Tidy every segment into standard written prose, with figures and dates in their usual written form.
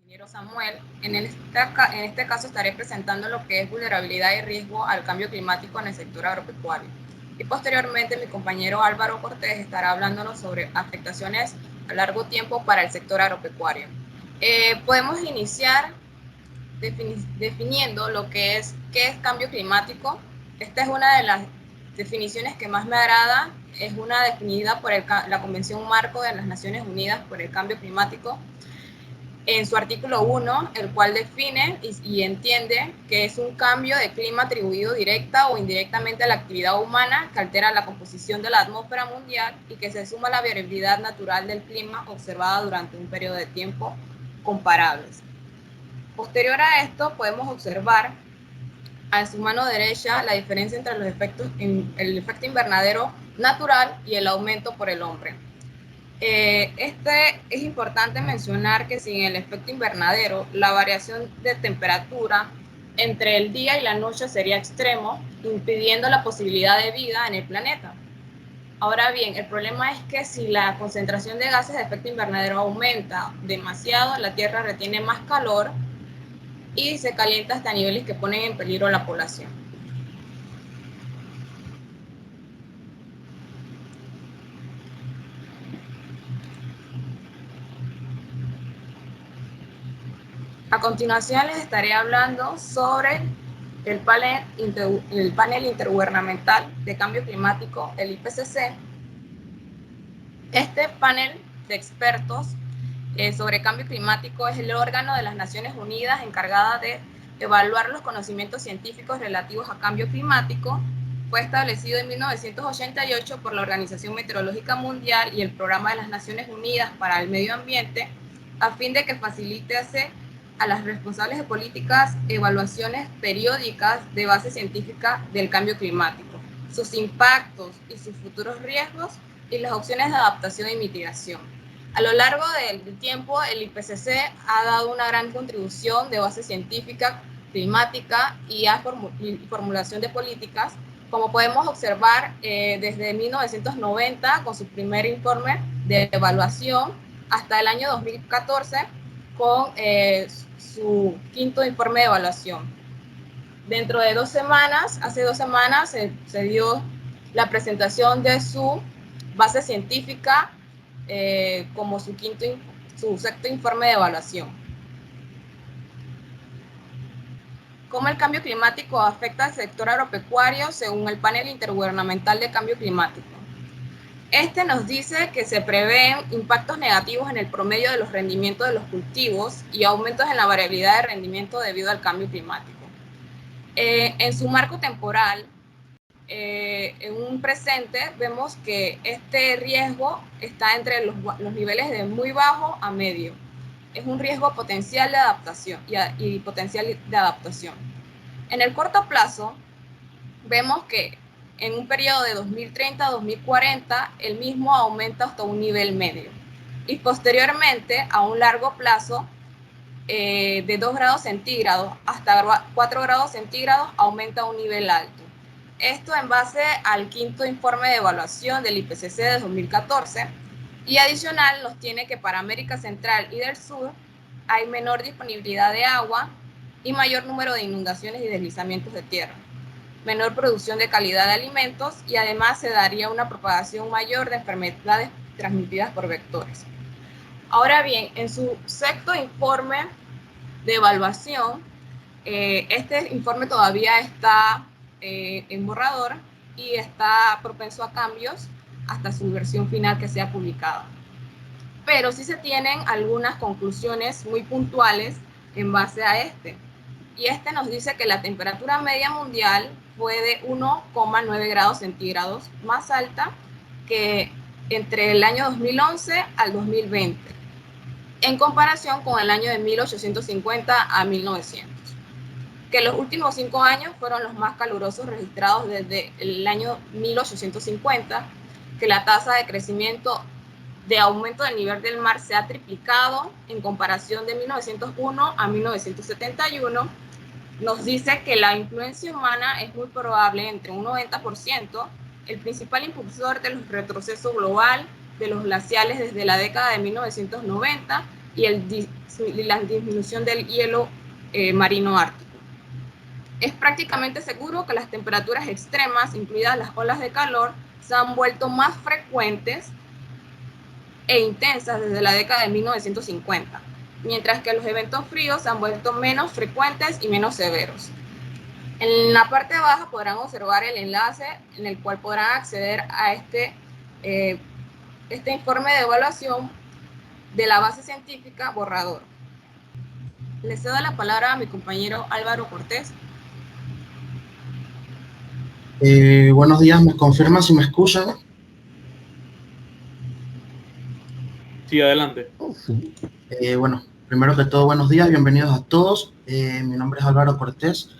Ingeniero Samuel. En este caso estaré presentando lo que es vulnerabilidad y riesgo al cambio climático en el sector agropecuario. Y posteriormente mi compañero Álvaro Cortés estará hablándonos sobre afectaciones a largo tiempo para el sector agropecuario. Podemos iniciar definiendo lo que es qué es cambio climático. Esta es una de las definiciones que más me agrada. Es una definida por la Convención Marco de las Naciones Unidas por el Cambio Climático, en su artículo 1, el cual define y entiende que es un cambio de clima atribuido directa o indirectamente a la actividad humana que altera la composición de la atmósfera mundial y que se suma a la variabilidad natural del clima observada durante un periodo de tiempo comparables. Posterior a esto, podemos observar a su mano derecha la diferencia entre el efecto invernadero natural y el aumento por el hombre. Es importante mencionar que sin el efecto invernadero, la variación de temperatura entre el día y la noche sería extremo, impidiendo la posibilidad de vida en el planeta. Ahora bien, el problema es que si la concentración de gases de efecto invernadero aumenta demasiado, la Tierra retiene más calor y se calienta hasta niveles que ponen en peligro a la población. A continuación les estaré hablando sobre el panel intergubernamental de cambio climático, el IPCC. Este panel de expertos sobre cambio climático es el órgano de las Naciones Unidas encargada de evaluar los conocimientos científicos relativos a cambio climático. Fue establecido en 1988 por la Organización Meteorológica Mundial y el Programa de las Naciones Unidas para el Medio Ambiente, a fin de que facilitase a las responsables de políticas evaluaciones periódicas de base científica del cambio climático, sus impactos y sus futuros riesgos y las opciones de adaptación y mitigación. A lo largo del tiempo, el IPCC ha dado una gran contribución de base científica, climática y formulación de políticas, como podemos observar desde 1990 con su primer informe de evaluación hasta el año 2014 con su quinto informe de evaluación. Dentro de 2 semanas, hace 2 semanas, se dio la presentación de su base científica como su sexto informe de evaluación. ¿Cómo el cambio climático afecta al sector agropecuario según el panel intergubernamental de cambio climático? Este nos dice que se prevén impactos negativos en el promedio de los rendimientos de los cultivos y aumentos en la variabilidad de rendimiento debido al cambio climático. En su marco temporal, en un presente, vemos que este riesgo está entre los niveles de muy bajo a medio. Es un riesgo potencial de adaptación y potencial de adaptación. En el corto plazo, vemos que en un periodo de 2030 a 2040, el mismo aumenta hasta un nivel medio. Y posteriormente, a un largo plazo, de 2 grados centígrados hasta 4 grados centígrados, aumenta a un nivel alto. Esto en base al quinto informe de evaluación del IPCC de 2014, y adicional nos tiene que para América Central y del Sur hay menor disponibilidad de agua y mayor número de inundaciones y deslizamientos de tierra, menor producción de calidad de alimentos y además se daría una propagación mayor de enfermedades transmitidas por vectores. Ahora bien, en su sexto informe de evaluación, este informe todavía está en borrador y está propenso a cambios hasta su versión final que sea publicada. Pero sí se tienen algunas conclusiones muy puntuales en base a este. Y este nos dice que la temperatura media mundial fue de 1,9 grados centígrados más alta que entre el año 2011 al 2020, en comparación con el año de 1850 a 1900. Que los últimos 5 años fueron los más calurosos registrados desde el año 1850, que la tasa de crecimiento de aumento del nivel del mar se ha triplicado en comparación de 1901 a 1971, nos dice que la influencia humana es muy probable entre un 90%, el principal impulsor del retroceso global de los glaciales desde la década de 1990 y la disminución del hielo marino ártico. Es prácticamente seguro que las temperaturas extremas, incluidas las olas de calor, se han vuelto más frecuentes e intensas desde la década de 1950, mientras que los eventos fríos se han vuelto menos frecuentes y menos severos. En la parte baja podrán observar el enlace en el cual podrán acceder a este informe de evaluación de la base científica borrador. Le cedo la palabra a mi compañero Álvaro Cortés. Buenos días, ¿me confirman si me escuchan? Sí, adelante. Bueno, primero que todo, buenos días, bienvenidos a todos. Mi nombre es Álvaro Cortés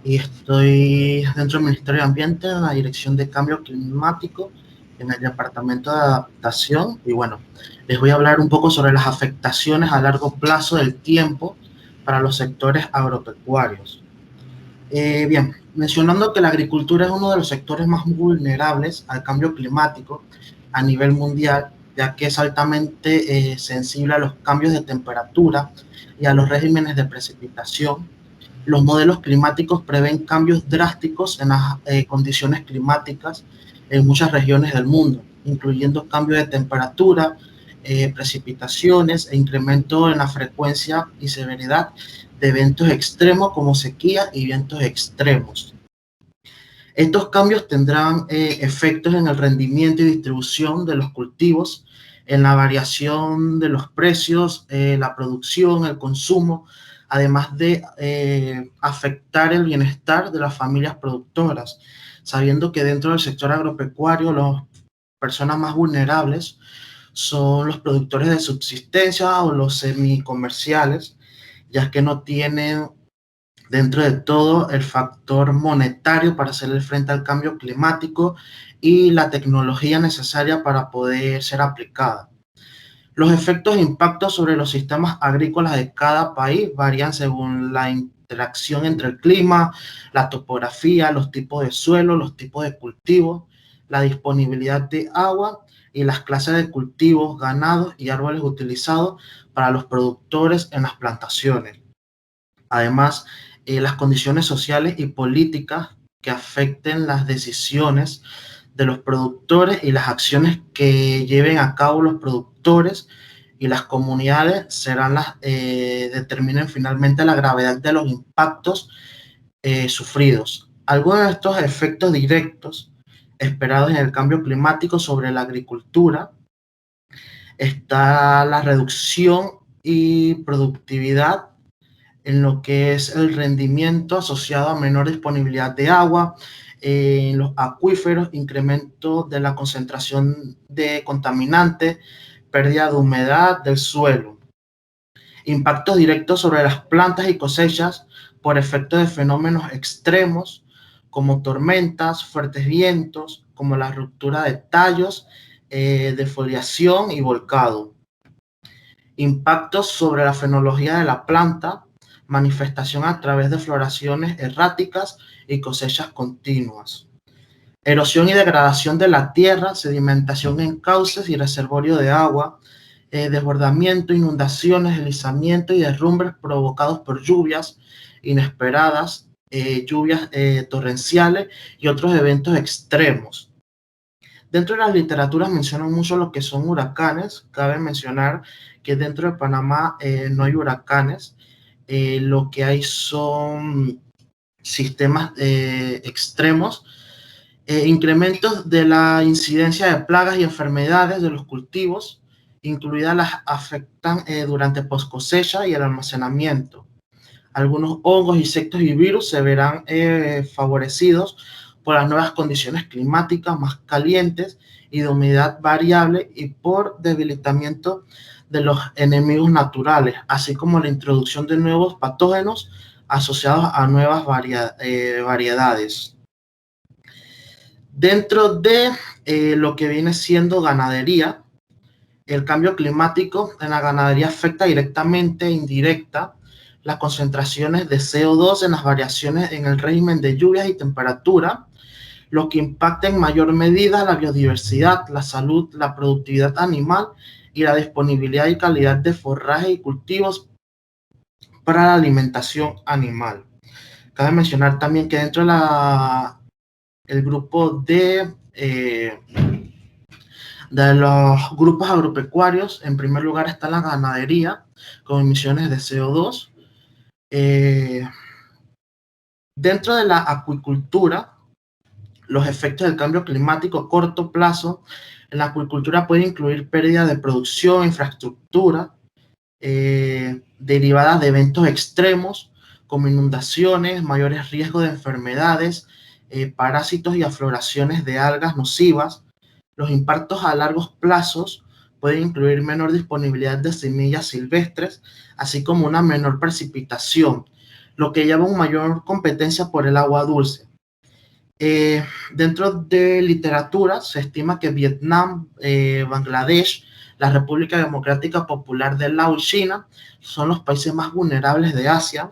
y estoy dentro del Ministerio de Ambiente en la Dirección de Cambio Climático en el Departamento de Adaptación. Y bueno, les voy a hablar un poco sobre las afectaciones a largo plazo del tiempo para los sectores agropecuarios. Bien, mencionando que la agricultura es uno de los sectores más vulnerables al cambio climático a nivel mundial, ya que es altamente sensible a los cambios de temperatura y a los regímenes de precipitación. Los modelos climáticos prevén cambios drásticos en las condiciones climáticas en muchas regiones del mundo, incluyendo cambios de temperatura, precipitaciones e incremento en la frecuencia y severidad de eventos extremos como sequía y vientos extremos. Estos cambios tendrán efectos en el rendimiento y distribución de los cultivos, en la variación de los precios, la producción, el consumo, además de afectar el bienestar de las familias productoras, sabiendo que dentro del sector agropecuario las personas más vulnerables son los productores de subsistencia o los semicomerciales, ya que no tienen dentro de todo el factor monetario para hacerle frente al cambio climático y la tecnología necesaria para poder ser aplicada. Los efectos e impactos sobre los sistemas agrícolas de cada país varían según la interacción entre el clima, la topografía, los tipos de suelo, los tipos de cultivos, la disponibilidad de agua y las clases de cultivos, ganados y árboles utilizados para los productores en las plantaciones. Además, las condiciones sociales y políticas que afecten las decisiones de los productores y las acciones que lleven a cabo los productores y las comunidades serán las determinen finalmente la gravedad de los impactos sufridos. Algunos de estos efectos directos esperados en el cambio climático sobre la agricultura está la reducción y productividad en lo que es el rendimiento asociado a menor disponibilidad de agua, en los acuíferos, incremento de la concentración de contaminantes, pérdida de humedad del suelo. Impactos directos sobre las plantas y cosechas por efecto de fenómenos extremos como tormentas, fuertes vientos, como la ruptura de tallos, defoliación y volcado. Impactos sobre la fenología de la planta, manifestación a través de floraciones erráticas y cosechas continuas. Erosión y degradación de la tierra, sedimentación en cauces y reservorio de agua, desbordamiento, inundaciones, deslizamiento y derrumbes provocados por lluvias inesperadas, lluvias torrenciales y otros eventos extremos. Dentro de las literaturas mencionan mucho lo que son huracanes. Cabe mencionar que dentro de Panamá no hay huracanes. Lo que hay son sistemas extremos, incrementos de la incidencia de plagas y enfermedades de los cultivos, incluidas las afectan durante post cosecha y el almacenamiento. Algunos hongos, insectos y virus se verán favorecidos por las nuevas condiciones climáticas más calientes y de humedad variable y por debilitamiento de los enemigos naturales, así como la introducción de nuevos patógenos asociados a nuevas variedades. Dentro de lo que viene siendo ganadería, el cambio climático en la ganadería afecta directamente e indirecta las concentraciones de CO2 en las variaciones en el régimen de lluvias y temperatura, lo que impacta en mayor medida la biodiversidad, la salud, la productividad animal y la disponibilidad y calidad de forraje y cultivos para la alimentación animal. Cabe mencionar también que dentro del grupo de los grupos agropecuarios, en primer lugar está la ganadería, con emisiones de CO2. Dentro de la acuicultura, los efectos del cambio climático a corto plazo en la acuicultura pueden incluir pérdida de producción, infraestructura, derivadas de eventos extremos como inundaciones, mayores riesgos de enfermedades, parásitos y afloraciones de algas nocivas. Los impactos a largos plazos pueden incluir menor disponibilidad de semillas silvestres, así como una menor precipitación, lo que lleva a una mayor competencia por el agua dulce. Dentro de literatura se estima que Vietnam, Bangladesh, la República Democrática Popular de Laos y China son los países más vulnerables de Asia,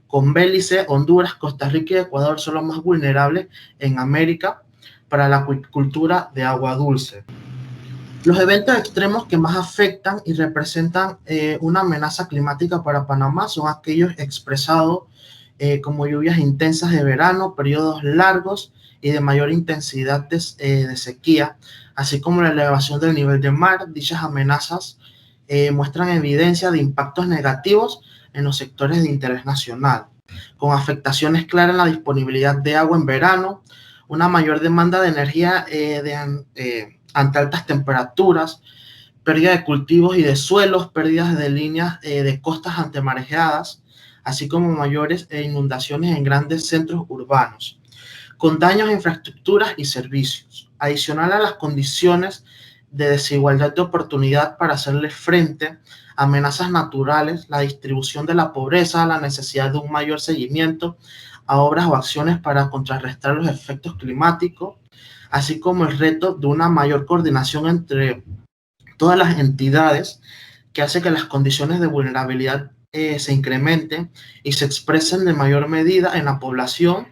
con Belice, Honduras, Costa Rica y Ecuador son los más vulnerables en América para la acuicultura de agua dulce. Los eventos extremos que más afectan y representan una amenaza climática para Panamá son aquellos expresados como lluvias intensas de verano, periodos largos y de mayor intensidad de sequía, así como la elevación del nivel del mar. Dichas amenazas muestran evidencia de impactos negativos en los sectores de interés nacional, con afectaciones claras en la disponibilidad de agua en verano, una mayor demanda de energía ante altas temperaturas, pérdida de cultivos y de suelos, pérdidas de líneas de costas ante marejadas, así como mayores inundaciones en grandes centros urbanos, con daños a infraestructuras y servicios. Adicional a las condiciones de desigualdad de oportunidad para hacerle frente a amenazas naturales, la distribución de la pobreza, la necesidad de un mayor seguimiento a obras o acciones para contrarrestar los efectos climáticos, así como el reto de una mayor coordinación entre todas las entidades que hace que las condiciones de vulnerabilidad se incrementen y se expresen de mayor medida en la población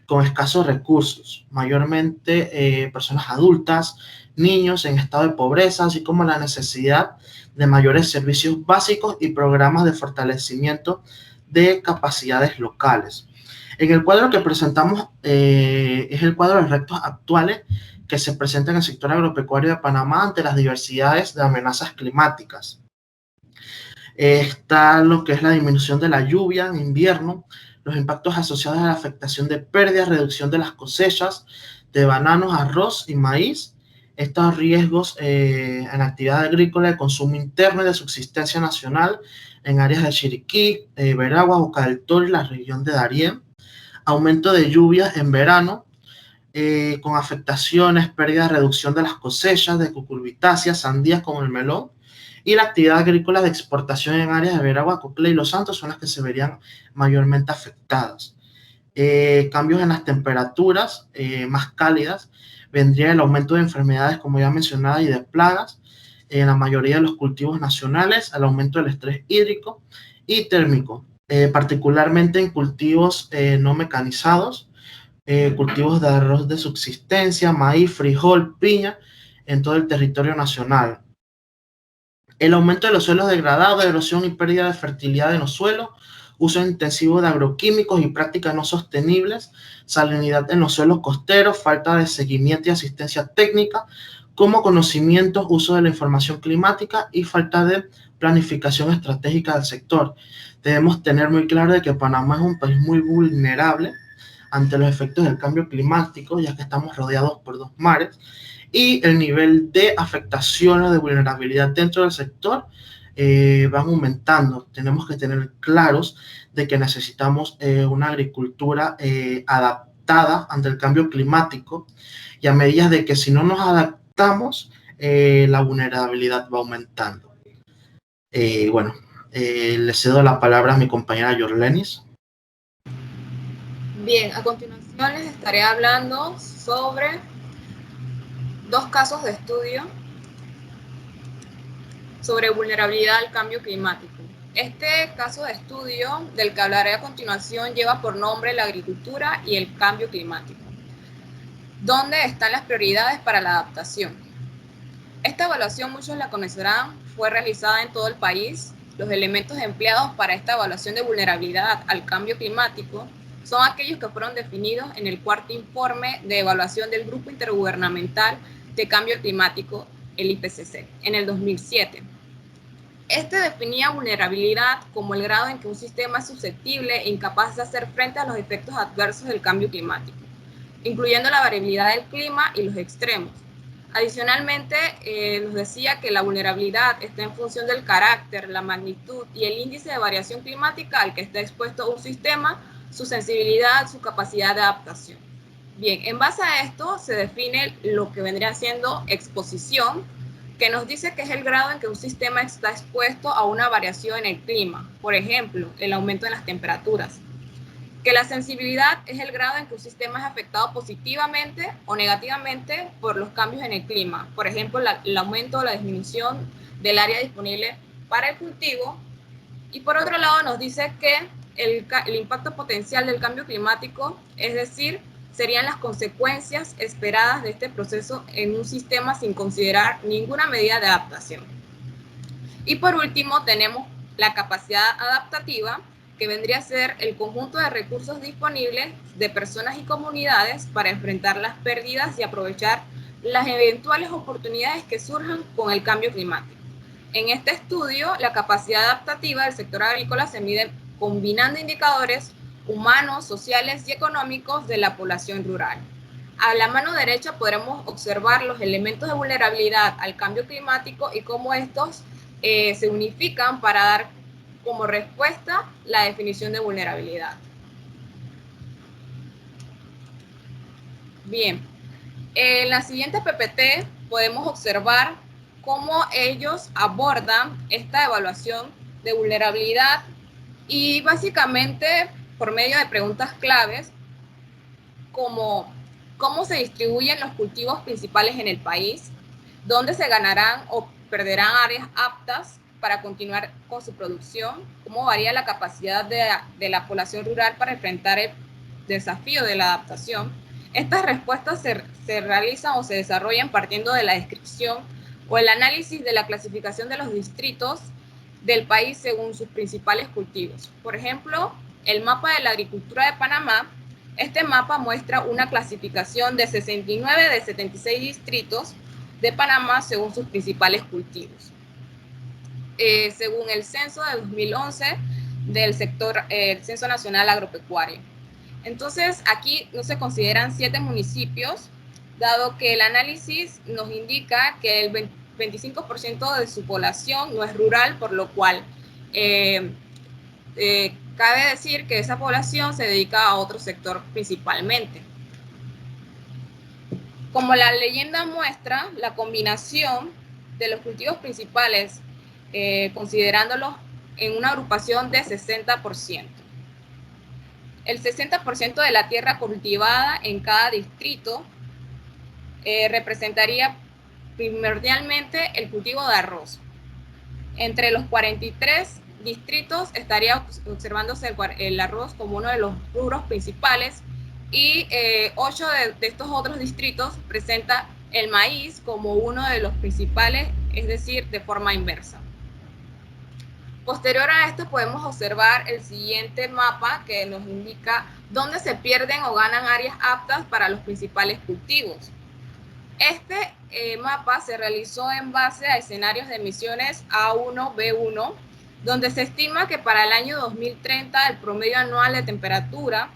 con escasos recursos, mayormente personas adultas, niños en estado de pobreza, así como la necesidad de mayores servicios básicos y programas de fortalecimiento de capacidades locales. En el cuadro que presentamos es el cuadro de retos actuales que se presentan en el sector agropecuario de Panamá ante las diversidades de amenazas climáticas. Está lo que es la disminución de la lluvia en invierno, los impactos asociados a la afectación de pérdidas, reducción de las cosechas de bananos, arroz y maíz, estos riesgos en la actividad agrícola de consumo interno y de subsistencia nacional en áreas de Chiriquí, Veraguas, Boca del Toro y la región de Darién, aumento de lluvias en verano, con afectaciones, pérdidas, reducción de las cosechas de cucurbitáceas, sandías como el melón, y la actividad agrícola de exportación en áreas de Veragua, Coclé y Los Santos son las que se verían mayormente afectadas. Cambios en las temperaturas más cálidas, vendría el aumento de enfermedades, como ya mencionaba, y de plagas en la mayoría de los cultivos nacionales, el aumento del estrés hídrico y térmico, particularmente en cultivos no mecanizados, cultivos de arroz de subsistencia, maíz, frijol, piña, en todo el territorio nacional. El aumento de los suelos degradados, erosión y pérdida de fertilidad en los suelos, uso intensivo de agroquímicos y prácticas no sostenibles, salinidad en los suelos costeros, falta de seguimiento y asistencia técnica, como conocimientos, uso de la información climática y falta de planificación estratégica del sector. Debemos tener muy claro de que Panamá es un país muy vulnerable ante los efectos del cambio climático, ya que estamos rodeados por dos mares, y el nivel de afectación o de vulnerabilidad dentro del sector van aumentando. Tenemos que tener claros de que necesitamos una agricultura adaptada ante el cambio climático, y a medida de que si no nos adaptamos, la vulnerabilidad va aumentando. Le cedo la palabra a mi compañera Yorlenis. Bien, a continuación les estaré hablando sobre dos casos de estudio sobre vulnerabilidad al cambio climático. Este caso de estudio del que hablaré a continuación lleva por nombre la agricultura y el cambio climático. ¿Dónde están las prioridades para la adaptación? Esta evaluación muchos la conocerán, fue realizada en todo el país. Los elementos empleados para esta evaluación de vulnerabilidad al cambio climático son aquellos que fueron definidos en el cuarto informe de evaluación del Grupo Intergubernamental de Cambio Climático, el IPCC, en el 2007. Este definía vulnerabilidad como el grado en que un sistema es susceptible e incapaz de hacer frente a los efectos adversos del cambio climático, incluyendo la variabilidad del clima y los extremos. Adicionalmente, nos decía que la vulnerabilidad está en función del carácter, la magnitud y el índice de variación climática al que está expuesto un sistema, su sensibilidad, su capacidad de adaptación. Bien, en base a esto se define lo que vendría siendo exposición, que nos dice que es el grado en que un sistema está expuesto a una variación en el clima, por ejemplo, el aumento en las temperaturas. Que la sensibilidad es el grado en que un sistema es afectado positivamente o negativamente por los cambios en el clima, por ejemplo, el aumento o la disminución del área disponible para el cultivo. Y por otro lado nos dice que el impacto potencial del cambio climático, es decir, serían las consecuencias esperadas de este proceso en un sistema sin considerar ninguna medida de adaptación. Y por último tenemos la capacidad adaptativa, que vendría a ser el conjunto de recursos disponibles de personas y comunidades para enfrentar las pérdidas y aprovechar las eventuales oportunidades que surjan con el cambio climático. En este estudio, la capacidad adaptativa del sector agrícola se mide combinando indicadores humanos, sociales y económicos de la población rural. A la mano derecha podremos observar los elementos de vulnerabilidad al cambio climático y cómo estos se unifican para dar como respuesta la definición de vulnerabilidad. Bien, en la siguiente PPT podemos observar cómo ellos abordan esta evaluación de vulnerabilidad y básicamente por medio de preguntas claves como cómo se distribuyen los cultivos principales en el país, dónde se ganarán o perderán áreas aptas para continuar con su producción, cómo varía la capacidad de la población rural para enfrentar el desafío de la adaptación. Estas respuestas se realizan o se desarrollan partiendo de la descripción o el análisis de la clasificación de los distritos del país según sus principales cultivos. Por ejemplo, el mapa de la agricultura de Panamá. Este mapa muestra una clasificación de 69 de 76 distritos de Panamá según sus principales cultivos. Según el censo de 2011 del sector, el Censo Nacional Agropecuario. Entonces, aquí no se consideran 7 municipios, dado que el análisis nos indica que el 25% de su población no es rural, por lo cual cabe decir que esa población se dedica a otro sector principalmente. Como la leyenda muestra, la combinación de los cultivos principales, considerándolos en una agrupación de 60%. El 60% de la tierra cultivada en cada distrito representaría primordialmente el cultivo de arroz. Entre los 43 distritos estaría observándose el arroz como uno de los rubros principales y 8 de estos otros distritos presenta el maíz como uno de los principales, es decir, de forma inversa. Posterior a esto podemos observar el siguiente mapa que nos indica dónde se pierden o ganan áreas aptas para los principales cultivos. Este mapa se realizó en base a escenarios de emisiones A1, B1, donde se estima que para el año 2030 el promedio anual de temperatura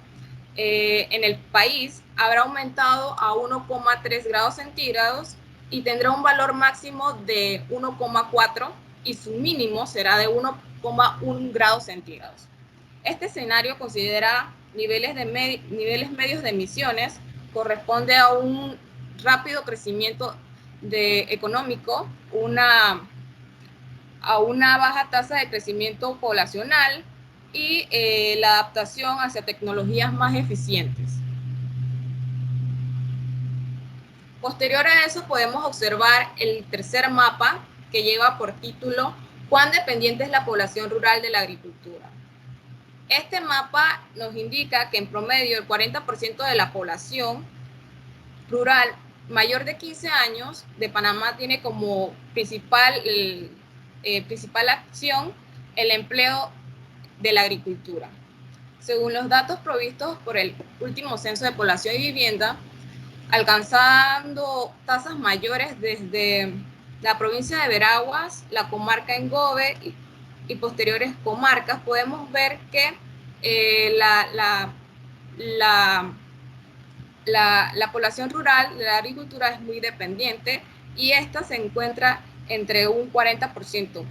en el país habrá aumentado a 1,3 grados centígrados y tendrá un valor máximo de 1,4 y su mínimo será de 1,1 grados centígrados. Este escenario considera niveles medios de emisiones, corresponde a un rápido crecimiento económico, a una baja tasa de crecimiento poblacional y la adaptación hacia tecnologías más eficientes. Posterior a eso podemos observar el tercer mapa que lleva por título ¿Cuán dependiente es la población rural de la agricultura? Este mapa nos indica que en promedio el 40% de la población rural mayor de 15 años de Panamá tiene como principal principal acción, el empleo de la agricultura. Según los datos provistos por el último censo de población y vivienda, alcanzando tasas mayores desde la provincia de Veraguas, la comarca Engove y posteriores comarcas, podemos ver que la población rural de la agricultura es muy dependiente y esta se encuentra entre un 40%.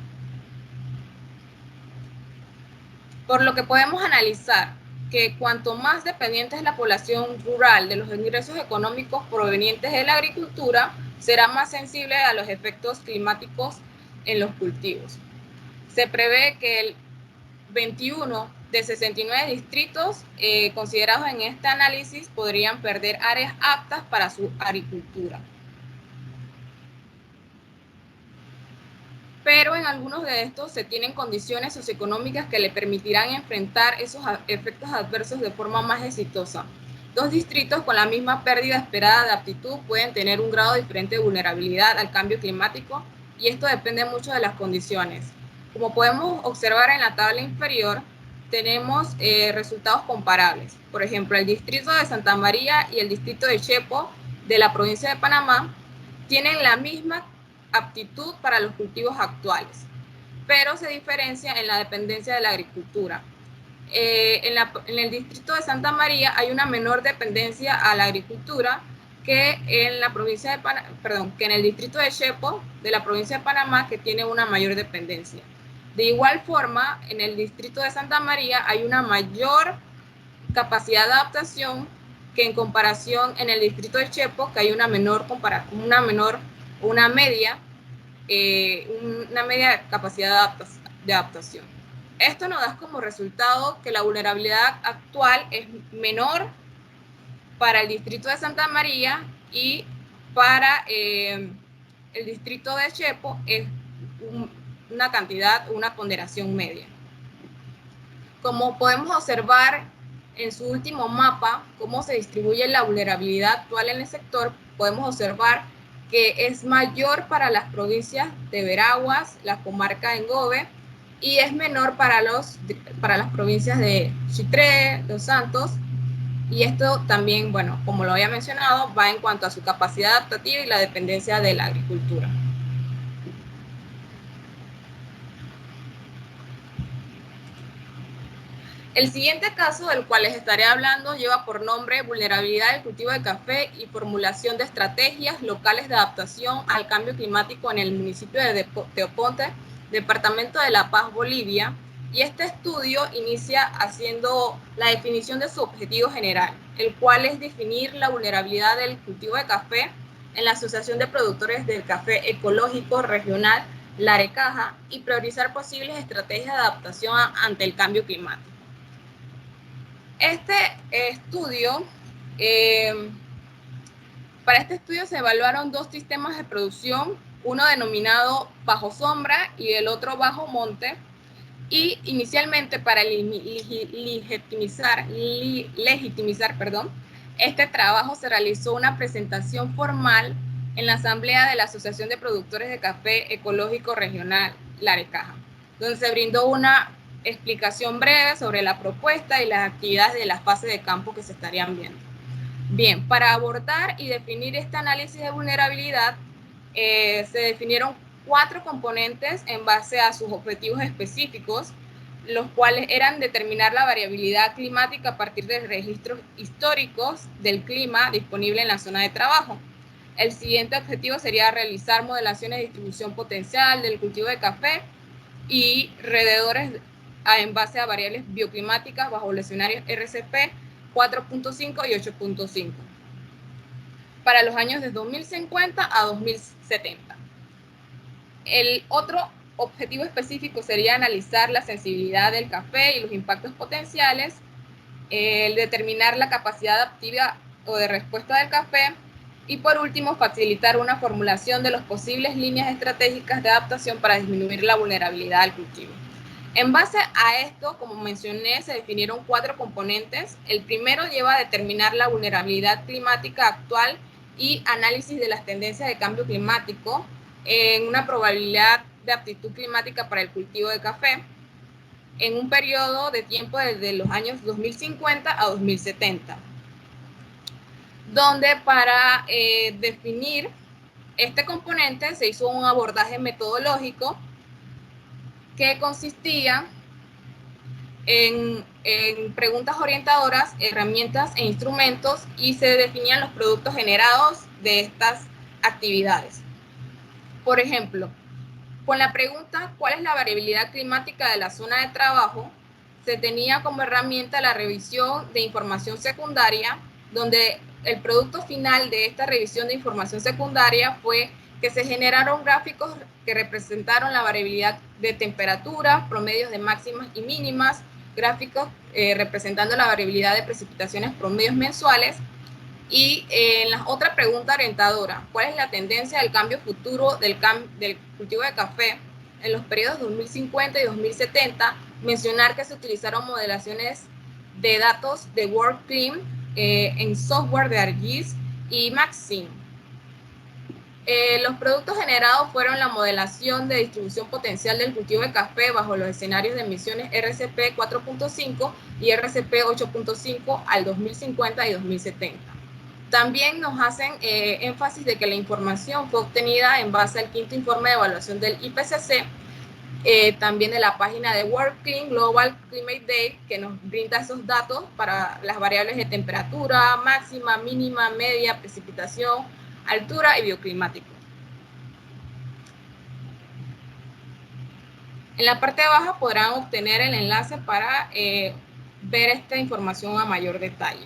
Por lo que podemos analizar que cuanto más dependiente es la población rural de los ingresos económicos provenientes de la agricultura, será más sensible a los efectos climáticos en los cultivos. Se prevé que el 21 de 69 distritos considerados en este análisis podrían perder áreas aptas para su agricultura. Pero en algunos de estos se tienen condiciones socioeconómicas que le permitirán enfrentar esos efectos adversos de forma más exitosa. Dos distritos con la misma pérdida esperada de aptitud pueden tener un grado diferente de vulnerabilidad al cambio climático y esto depende mucho de las condiciones. Como podemos observar en la tabla inferior, tenemos resultados comparables. Por ejemplo, el distrito de Santa María y el distrito de Chepo de la provincia de Panamá tienen la misma aptitud para los cultivos actuales, pero se diferencia en la dependencia de la agricultura. En el distrito de Santa María hay una menor dependencia a la agricultura que en la provincia de que en el distrito de Chepo de la provincia de Panamá, que tiene una mayor dependencia. De igual forma, en el distrito de Santa María hay una mayor capacidad de adaptación que en comparación en el distrito de Chepo, que hay una media capacidad de adaptación. Esto nos da como resultado que la vulnerabilidad actual es menor para el distrito de Santa María y para el distrito de Chepo es una ponderación media. Como podemos observar en su último mapa cómo se distribuye la vulnerabilidad actual en el sector, podemos observar que es mayor para las provincias de Veraguas, la comarca Engove, y es menor para las provincias de Chitré, Los Santos, y esto también, bueno, como lo había mencionado, va en cuanto a su capacidad adaptativa y la dependencia de la agricultura. El siguiente caso del cual les estaré hablando lleva por nombre vulnerabilidad del cultivo de café y formulación de estrategias locales de adaptación al cambio climático en el municipio de Teoponte, departamento de La Paz, Bolivia. Y este estudio inicia haciendo la definición de su objetivo general, el cual es definir la vulnerabilidad del cultivo de café en la Asociación de Productores del Café Ecológico Regional Larecaja y priorizar posibles estrategias de adaptación ante el cambio climático. Para este estudio se evaluaron dos sistemas de producción, uno denominado bajo sombra y el otro bajo monte, y inicialmente para legitimizar, este trabajo se realizó una presentación formal en la Asamblea de la Asociación de Productores de Café Ecológico Regional Larecaja, donde se brindó una explicación breve sobre la propuesta y las actividades de la fase de campo que se estarían viendo. Bien, para abordar y definir este análisis de vulnerabilidad, se definieron 4 componentes en base a sus objetivos específicos, los cuales eran determinar la variabilidad climática a partir de registros históricos del clima disponible en la zona de trabajo. El siguiente objetivo sería realizar modelaciones de distribución potencial del cultivo de café y rededores en base a variables bioclimáticas bajo los escenarios RCP 4.5 y 8.5 para los años de 2050 a 2070. El otro objetivo específico sería analizar la sensibilidad del café y los impactos potenciales, el determinar la capacidad adaptativa o de respuesta del café y por último facilitar una formulación de las posibles líneas estratégicas de adaptación para disminuir la vulnerabilidad al cultivo. En base a esto, como mencioné, se definieron 4 componentes. El primero lleva a determinar la vulnerabilidad climática actual y análisis de las tendencias de cambio climático en una probabilidad de aptitud climática para el cultivo de café en un periodo de tiempo desde los años 2050 a 2070, donde para definir este componente se hizo un abordaje metodológico que consistía en preguntas orientadoras, herramientas e instrumentos, y se definían los productos generados de estas actividades. Por ejemplo, con la pregunta ¿cuál es la variabilidad climática de la zona de trabajo?, se tenía como herramienta la revisión de información secundaria, donde el producto final de esta revisión de información secundaria fue que se generaron gráficos que representaron la variabilidad de temperatura, promedios de máximas y mínimas, gráficos representando la variabilidad de precipitaciones promedios mensuales. Y en la otra pregunta orientadora, ¿cuál es la tendencia del cambio futuro del cultivo de café en los periodos 2050 y 2070? Mencionar que se utilizaron modelaciones de datos de WorldClim en software de ArcGIS y Maxim. Los productos generados fueron la modelación de distribución potencial del cultivo de café bajo los escenarios de emisiones RCP 4.5 y RCP 8.5 al 2050 y 2070. También nos hacen énfasis de que la información fue obtenida en base al quinto informe de evaluación del IPCC, también de la página de WorldClim Global Climate Day, que nos brinda esos datos para las variables de temperatura, máxima, mínima, media, precipitación, altura y bioclimático. En la parte de abajo podrán obtener el enlace para ver esta información a mayor detalle.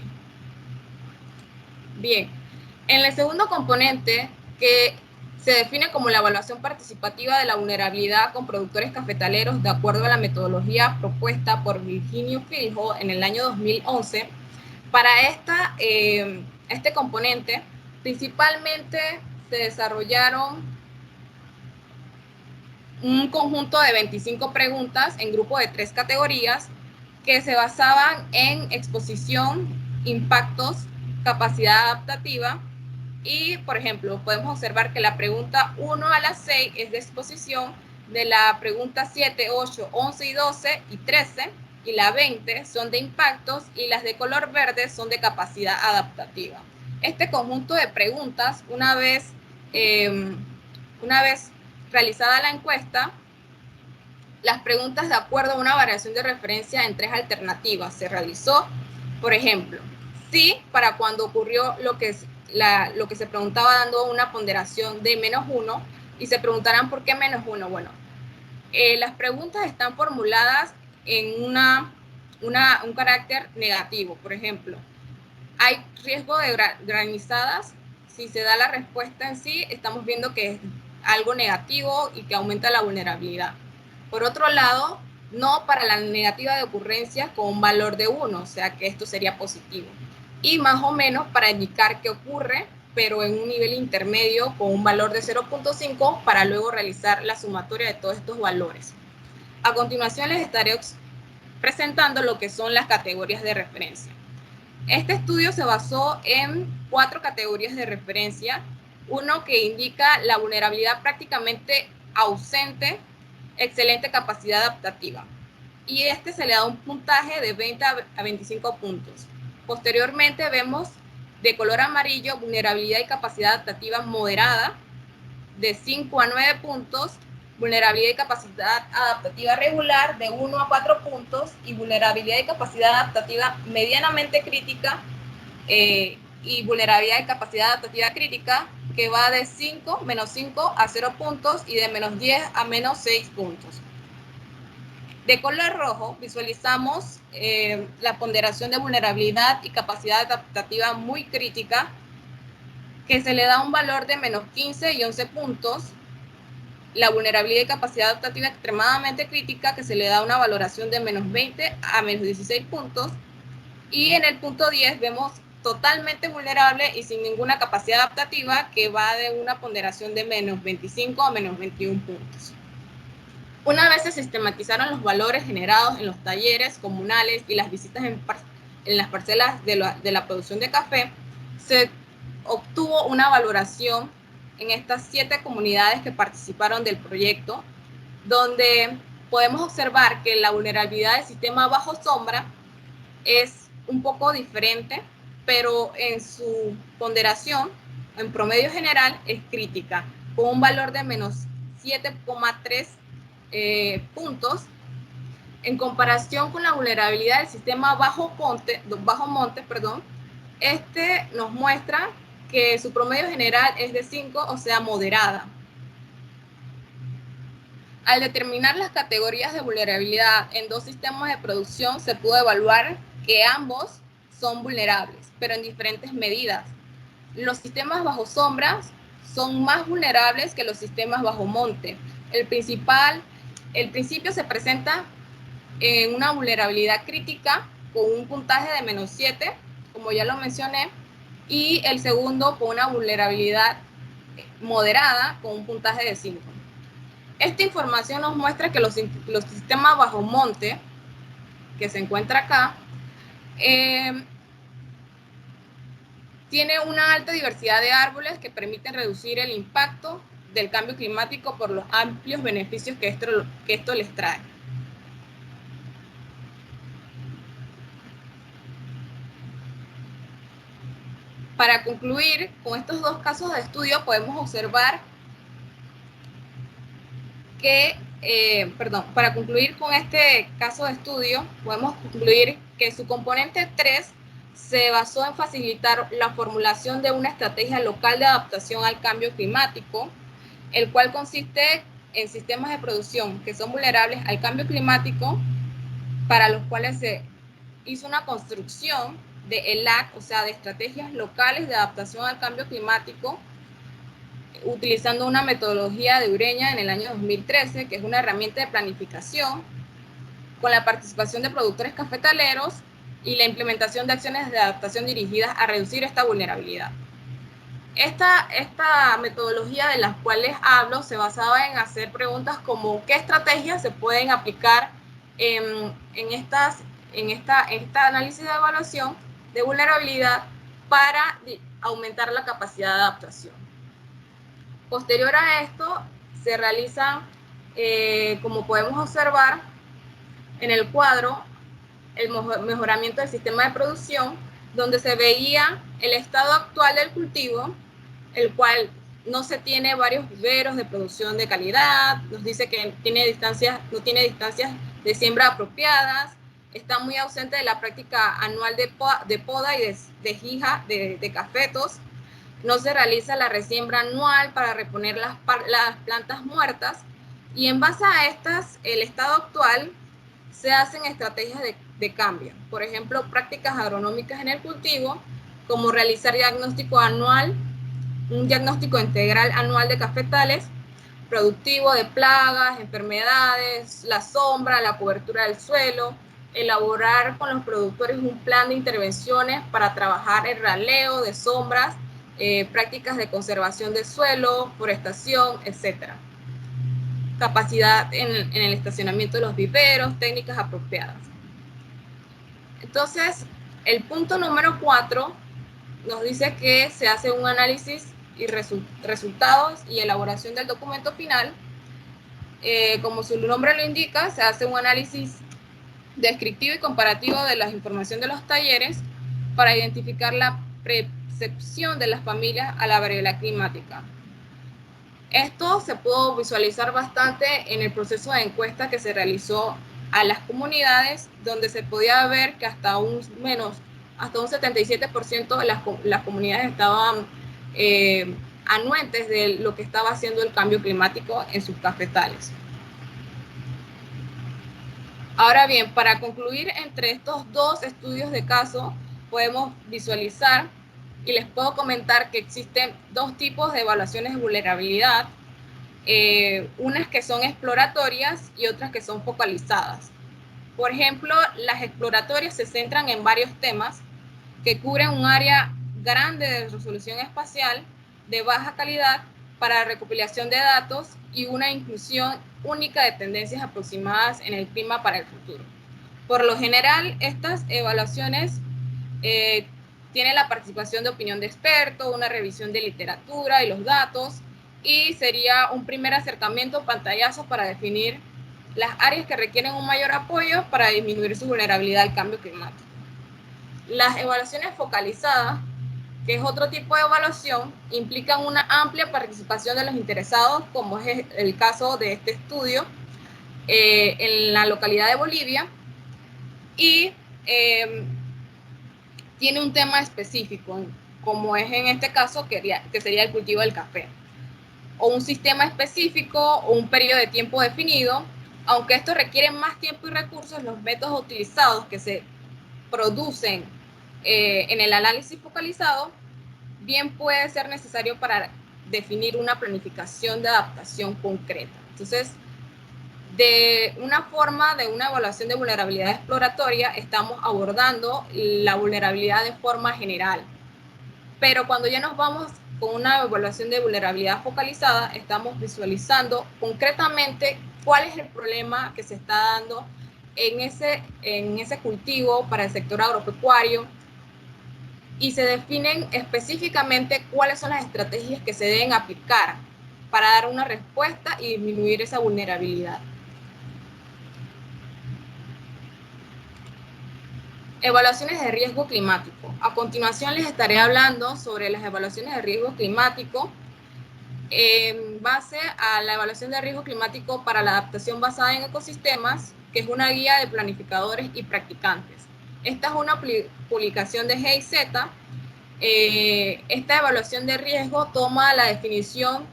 Bien, en el segundo componente, que se define como la evaluación participativa de la vulnerabilidad con productores cafetaleros de acuerdo a la metodología propuesta por Virginio Filho en el año 2011, para este componente principalmente se desarrollaron un conjunto de 25 preguntas en grupo de 3 categorías que se basaban en exposición, impactos, capacidad adaptativa. Y, por ejemplo, podemos observar que la pregunta 1 a la 6 es de exposición, de la pregunta 7, 8, 11 y 12 y 13 y la 20 son de impactos, y las de color verde son de capacidad adaptativa. Este conjunto de preguntas, una vez realizada la encuesta, las preguntas de acuerdo a una variación de referencia en 3 alternativas se realizó. Por ejemplo, sí, para cuando ocurrió lo que se preguntaba dando una ponderación de -1, y se preguntarán ¿por qué -1? Bueno, las preguntas están formuladas en un carácter negativo. Por ejemplo, ¿hay riesgo de granizadas? Si se da la respuesta en sí, estamos viendo que es algo negativo y que aumenta la vulnerabilidad. Por otro lado, no para la negativa de ocurrencias con un valor de 1, o sea que esto sería positivo. Y más o menos para indicar que ocurre, pero en un nivel intermedio con un valor de 0.5, para luego realizar la sumatoria de todos estos valores. A continuación les estaré presentando lo que son las categorías de referencia. Este estudio se basó en 4 categorías de referencia. Uno que indica la vulnerabilidad prácticamente ausente, excelente capacidad adaptativa. Y se le da un puntaje de 20 a 25 puntos. Posteriormente vemos de color amarillo vulnerabilidad y capacidad adaptativa moderada, de 5 a 9 puntos, vulnerabilidad y capacidad adaptativa regular de 1 a 4 puntos, y vulnerabilidad y capacidad adaptativa medianamente crítica y vulnerabilidad y capacidad adaptativa crítica, que va de -5 a 0 puntos y de -10 a -6 puntos. De color rojo visualizamos la ponderación de vulnerabilidad y capacidad adaptativa muy crítica, que se le da un valor de -15 y 11 puntos. La vulnerabilidad y capacidad adaptativa extremadamente crítica, que se le da una valoración de -20 a -16 puntos. Y en el punto 10 vemos totalmente vulnerable y sin ninguna capacidad adaptativa, que va de una ponderación de -25 a -21 puntos. Una vez se sistematizaron los valores generados en los talleres comunales y las visitas en las parcelas de la producción de café, se obtuvo una valoración en estas 7 comunidades que participaron del proyecto, donde podemos observar que la vulnerabilidad del sistema bajo sombra es un poco diferente, pero en su ponderación, en promedio general, es crítica, con un valor de menos 7,3 puntos, en comparación con la vulnerabilidad del sistema bajo monte, este nos muestra que su promedio general es de 5, o sea, moderada. Al determinar las categorías de vulnerabilidad en dos sistemas de producción, se pudo evaluar que ambos son vulnerables, pero en diferentes medidas. Los sistemas bajo sombras son más vulnerables que los sistemas bajo monte. El principio se presenta en una vulnerabilidad crítica con un puntaje de menos 7, como ya lo mencioné, y el segundo con una vulnerabilidad moderada con un puntaje de 5. Esta información nos muestra que los sistemas bajo monte, que se encuentra acá, tiene una alta diversidad de árboles que permiten reducir el impacto del cambio climático por los amplios beneficios que esto les trae. Para concluir, con estos dos casos de estudio podemos observar que, para concluir con este caso de estudio, podemos concluir que su componente 3 se basó en facilitar la formulación de una estrategia local de adaptación al cambio climático, el cual consiste en sistemas de producción que son vulnerables al cambio climático, para los cuales se hizo una construcción de ELAC, o sea, de estrategias locales de adaptación al cambio climático, utilizando una metodología de Ureña en el año 2013, que es una herramienta de planificación, con la participación de productores cafetaleros y la implementación de acciones de adaptación dirigidas a reducir esta vulnerabilidad. Esta metodología de las cuales hablo se basaba en hacer preguntas como ¿qué estrategias se pueden aplicar en esta análisis de evaluación de vulnerabilidad para aumentar la capacidad de adaptación? Posterior a esto, se realizan, como podemos observar en el cuadro, el mejoramiento del sistema de producción, donde se veía el estado actual del cultivo, el cual no se tiene varios viveros de producción de calidad, nos dice que no tiene distancias de siembra apropiadas, está muy ausente de la práctica anual de poda y de jija de cafetos, no se realiza la resiembra anual para reponer las plantas muertas, y en base a estas, el estado actual, se hacen estrategias de cambio. Por ejemplo, prácticas agronómicas en el cultivo, como realizar un diagnóstico integral anual de cafetales, productivo de plagas, enfermedades, la sombra, la cobertura del suelo, elaborar con los productores un plan de intervenciones para trabajar el raleo de sombras, prácticas de conservación del suelo, forestación, etc. Capacidad en el estacionamiento de los viveros, técnicas apropiadas. Entonces, el punto número 4 nos dice que se hace un análisis y resultados y elaboración del documento final. Como su nombre lo indica, se hace un análisis descriptivo y comparativo de la información de los talleres para identificar la percepción de las familias a la variabilidad climática. Esto se pudo visualizar bastante en el proceso de encuesta que se realizó a las comunidades, donde se podía ver que hasta un 77% de las comunidades estaban anuentes de lo que estaba haciendo el cambio climático en sus cafetales. Ahora bien, para concluir, entre estos dos estudios de caso, podemos visualizar y les puedo comentar que existen dos tipos de evaluaciones de vulnerabilidad, unas que son exploratorias y otras que son focalizadas. Por ejemplo, las exploratorias se centran en varios temas que cubren un área grande de resolución espacial de baja calidad para la recopilación de datos y una inclusión única de tendencias aproximadas en el clima para el futuro. Por lo general, estas evaluaciones tienen la participación de opinión de expertos, una revisión de literatura y los datos, y sería un primer acercamiento, pantallazo, para definir las áreas que requieren un mayor apoyo para disminuir su vulnerabilidad al cambio climático. Las evaluaciones focalizadas, que es otro tipo de evaluación, implican una amplia participación de los interesados, como es el caso de este estudio en la localidad de Bolivia, y tiene un tema específico, como es en este caso que sería el cultivo del café, o un sistema específico o un periodo de tiempo definido. Aunque esto requiere más tiempo y recursos, los métodos utilizados que se producen en el análisis focalizado bien puede ser necesario para definir una planificación de adaptación concreta. Entonces, de una forma de una evaluación de vulnerabilidad exploratoria, estamos abordando la vulnerabilidad de forma general. Pero cuando ya nos vamos con una evaluación de vulnerabilidad focalizada, estamos visualizando concretamente cuál es el problema que se está dando en ese cultivo para el sector agropecuario, y se definen específicamente cuáles son las estrategias que se deben aplicar para dar una respuesta y disminuir esa vulnerabilidad. Evaluaciones de riesgo climático. A continuación les estaré hablando sobre las evaluaciones de riesgo climático en base a la evaluación de riesgo climático para la adaptación basada en ecosistemas, que es una guía de planificadores y practicantes. Esta es una publicación de GIZ. Esta evaluación de riesgo toma la definición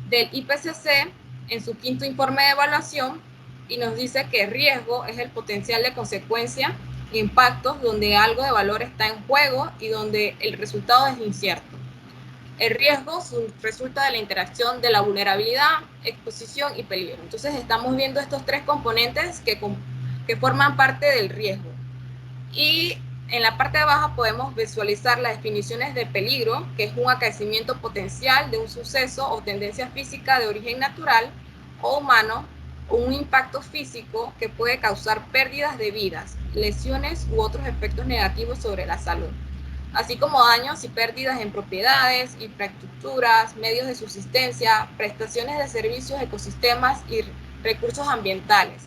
del IPCC en su quinto informe de evaluación y nos dice que riesgo es el potencial de consecuencia e impactos donde algo de valor está en juego y donde el resultado es incierto. El riesgo resulta de la interacción de la vulnerabilidad, exposición y peligro. Entonces estamos viendo estos tres componentes que forman parte del riesgo. Y en la parte de abajo podemos visualizar las definiciones de peligro, que es un acaecimiento potencial de un suceso o tendencia física de origen natural o humano, o un impacto físico que puede causar pérdidas de vidas, lesiones u otros efectos negativos sobre la salud, así como daños y pérdidas en propiedades, infraestructuras, medios de subsistencia, prestaciones de servicios, ecosistemas y recursos ambientales.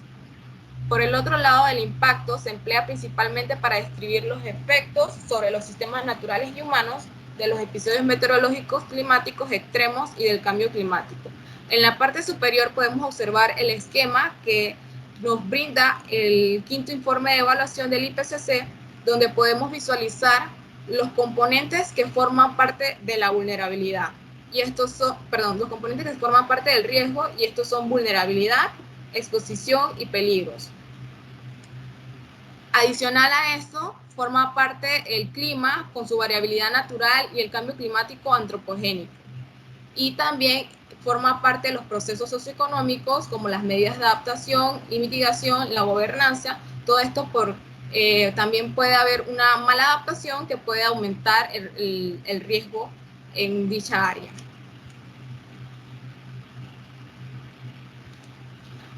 Por el otro lado, el impacto se emplea principalmente para describir los efectos sobre los sistemas naturales y humanos de los episodios meteorológicos, climáticos extremos y del cambio climático. En la parte superior podemos observar el esquema que nos brinda el quinto informe de evaluación del IPCC, donde podemos visualizar los componentes que forman parte de la vulnerabilidad. Y estos son, los componentes que forman parte del riesgo, y estos son vulnerabilidad, exposición y peligros. Adicional a esto, forma parte el clima con su variabilidad natural y el cambio climático antropogénico. Y también forma parte de los procesos socioeconómicos como las medidas de adaptación y mitigación, la gobernanza. Todo esto también puede haber una mala adaptación que puede aumentar el riesgo en dicha área.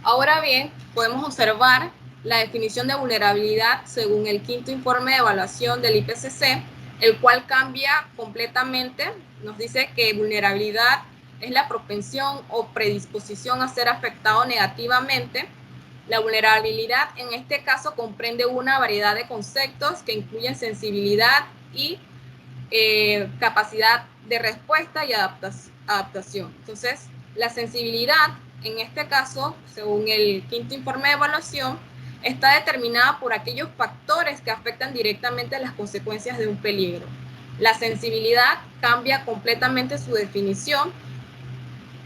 Ahora bien, podemos observar la definición de vulnerabilidad según el quinto informe de evaluación del IPCC, el cual cambia completamente. Nos dice que vulnerabilidad es la propensión o predisposición a ser afectado negativamente. La vulnerabilidad en este caso comprende una variedad de conceptos que incluyen sensibilidad y capacidad de respuesta y adaptación. Entonces, la sensibilidad, en este caso, según el quinto informe de evaluación, está determinada por aquellos factores que afectan directamente las consecuencias de un peligro. La sensibilidad cambia completamente su definición.